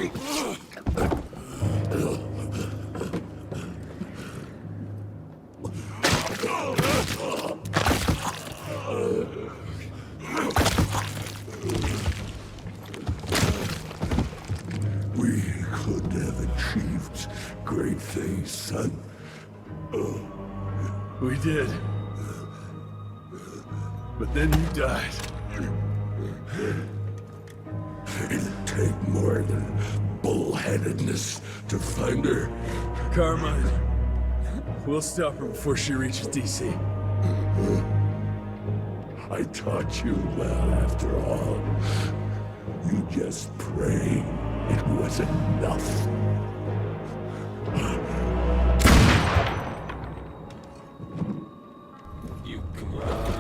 We could have achieved great things, son. We did. But then you died. It'd take more than bullheadedness to find her. Carmine, we'll stop her before she reaches DC. I taught you well after all. You just pray it was enough. You can run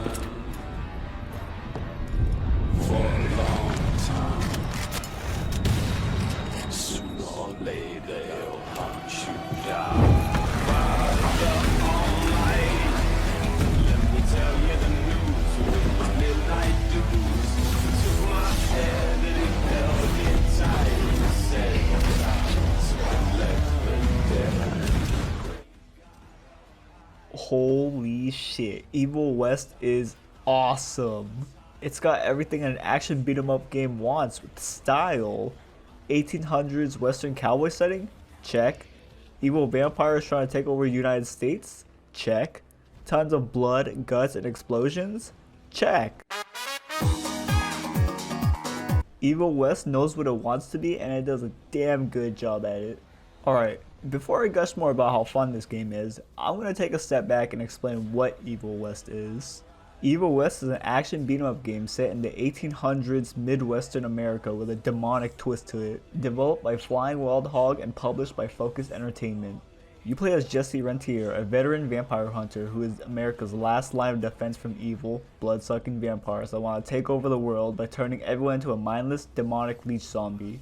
for a long time. Sooner or later they'll hunt you down. All night. Let me tell you the news with my midnight dues. Took my head and it held it tight. Said so I left the dead. Holy shit, Evil West is awesome. It's got everything an action beat 'em up game wants with style. 1800s Western cowboy setting? Check. Evil vampires trying to take over the United States? Check. Tons of blood, guts, and explosions? Check. Evil West knows what it wants to be and it does a damn good job at it. Alright, before I gush more about how fun this game is, I'm going to take a step back and explain what Evil West is. Evil West is an action beat 'em up game set in the 1800s Midwestern America with a demonic twist to it, developed by Flying Wild Hog and published by Focus Entertainment. You play as Jessie Rentier, a veteran vampire hunter who is America's last line of defense from evil, blood-sucking vampires that want to take over the world by turning everyone into a mindless, demonic leech zombie.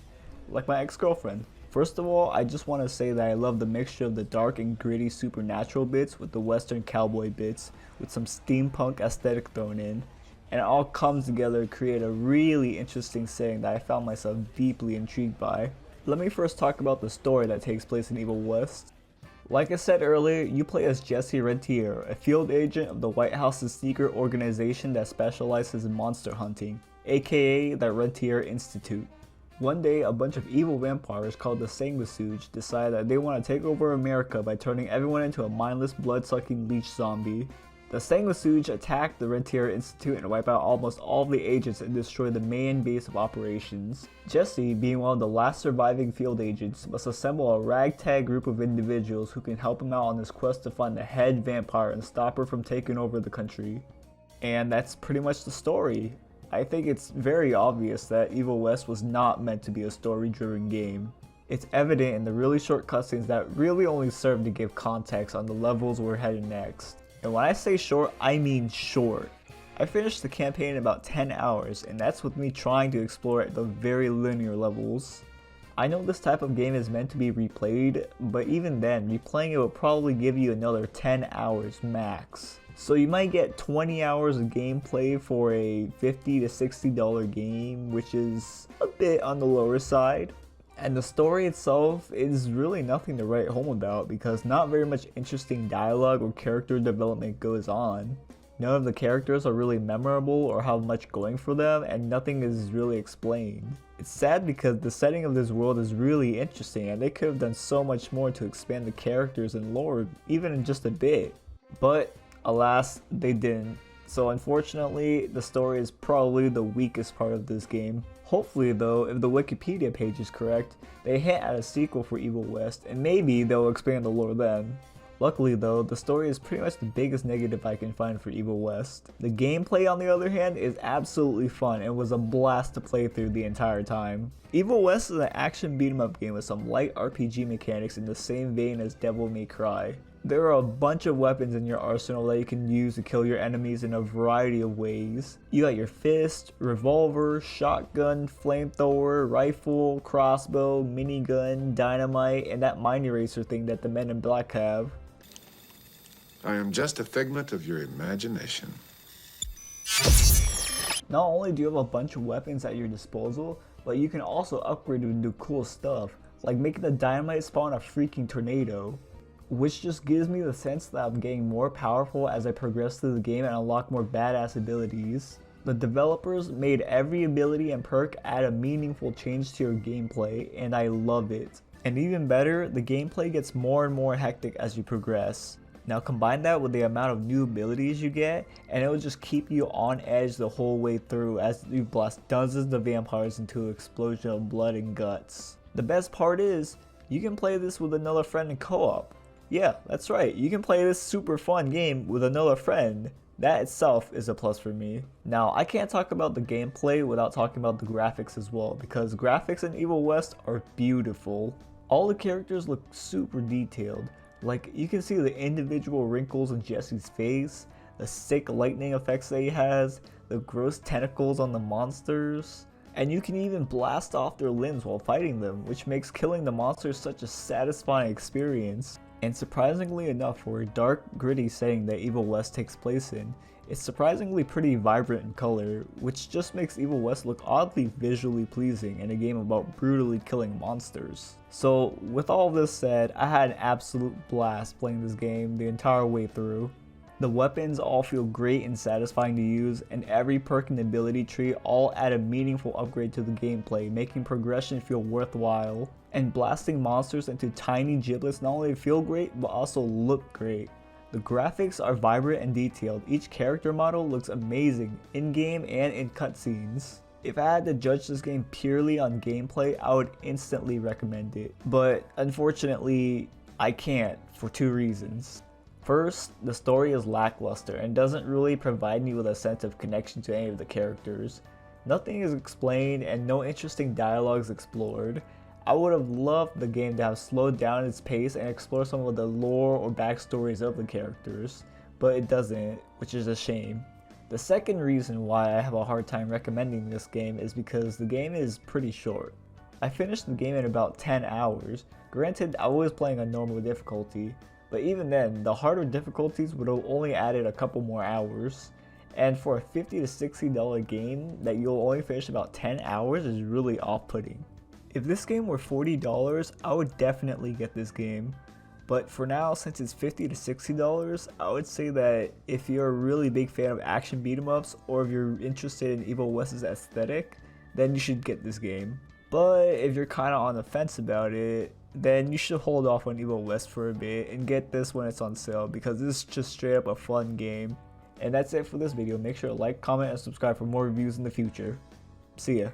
Like my ex-girlfriend. First of all, I just want to say that I love the mixture of the dark and gritty supernatural bits with the western cowboy bits, with some steampunk aesthetic thrown in, and it all comes together to create a really interesting setting that I found myself deeply intrigued by. Let me first talk about the story that takes place in Evil West. Like I said earlier, you play as Jessie Rentier, a field agent of the White House's secret organization that specializes in monster hunting, aka the Rentier Institute. One day, a bunch of evil vampires called the Sanguisuge decide that they want to take over America by turning everyone into a mindless, blood-sucking leech zombie. The Sanguisuge attack the Rentier Institute and wipe out almost all of the agents and destroy the main base of operations. Jessie, being one of the last surviving field agents, must assemble a ragtag group of individuals who can help him out on his quest to find the head vampire and stop her from taking over the country. And that's pretty much the story. I think it's very obvious that Evil West was not meant to be a story-driven game. It's evident in the really short cutscenes that really only serve to give context on the levels we're heading next. And when I say short, I mean short. I finished the campaign in about 10 hours, and that's with me trying to explore at the very linear levels. I know this type of game is meant to be replayed, but even then, replaying it will probably give you another 10 hours max. So you might get 20 hours of gameplay for a $50 to $60 game, which is a bit on the lower side. And the story itself is really nothing to write home about because not very much interesting dialogue or character development goes on. None of the characters are really memorable or have much going for them, and nothing is really explained. It's sad because the setting of this world is really interesting and they could have done so much more to expand the characters and lore, even in just a bit. But alas, they didn't. So unfortunately, the story is probably the weakest part of this game. Hopefully though, if the Wikipedia page is correct, they hint at a sequel for Evil West, and maybe they'll expand the lore then. Luckily though, the story is pretty much the biggest negative I can find for Evil West. The gameplay on the other hand is absolutely fun and was a blast to play through the entire time. Evil West is an action beat 'em up game with some light RPG mechanics in the same vein as Devil May Cry. There are a bunch of weapons in your arsenal that you can use to kill your enemies in a variety of ways. You got your fist, revolver, shotgun, flamethrower, rifle, crossbow, minigun, dynamite, and that mind eraser thing that the Men in Black have. I am just a figment of your imagination. Not only do you have a bunch of weapons at your disposal, but you can also upgrade it and do cool stuff, like making the dynamite spawn a freaking tornado, which just gives me the sense that I'm getting more powerful as I progress through the game and unlock more badass abilities. The developers made every ability and perk add a meaningful change to your gameplay, and I love it. And even better, the gameplay gets more and more hectic as you progress. Now combine that with the amount of new abilities you get, and it will just keep you on edge the whole way through as you blast dozens of vampires into an explosion of blood and guts. The best part is, you can play this with another friend in co-op. Yeah, that's right, you can play this super fun game with another friend. That itself is a plus for me. Now, I can't talk about the gameplay without talking about the graphics as well, because graphics in Evil West are beautiful. All the characters look super detailed. Like, you can see the individual wrinkles in Jessie's face, the sick lightning effects that he has, the gross tentacles on the monsters, and you can even blast off their limbs while fighting them, which makes killing the monsters such a satisfying experience. And surprisingly enough, for a dark, gritty setting that Evil West takes place in, it's surprisingly pretty vibrant in color, which just makes Evil West look oddly visually pleasing in a game about brutally killing monsters. So with all this said, I had an absolute blast playing this game the entire way through. The weapons all feel great and satisfying to use, and every perk and ability tree all add a meaningful upgrade to the gameplay, making progression feel worthwhile. And blasting monsters into tiny giblets not only feel great, but also look great. The graphics are vibrant and detailed. Each character model looks amazing in-game and in cutscenes. If I had to judge this game purely on gameplay, I would instantly recommend it. But unfortunately, I can't for two reasons. First, the story is lackluster and doesn't really provide me with a sense of connection to any of the characters. Nothing is explained and no interesting dialogue is explored. I would have loved the game to have slowed down its pace and explore some of the lore or backstories of the characters, but it doesn't, which is a shame. The second reason why I have a hard time recommending this game is because the game is pretty short. I finished the game in about 10 hours. Granted, I was playing on normal difficulty, but even then, the harder difficulties would have only added a couple more hours. And for a $50 to $60 game that you'll only finish about 10 hours is really off-putting. If this game were $40, I would definitely get this game. But for now, since it's $50 to $60, I would say that if you're a really big fan of action beat 'em ups, or if you're interested in Evil West's aesthetic, then you should get this game. But if you're kinda on the fence about it, then you should hold off on Evil West for a bit and get this when it's on sale, because this is just straight up a fun game. And that's it for this video. Make sure to like, comment, and subscribe for more reviews in the future. See ya.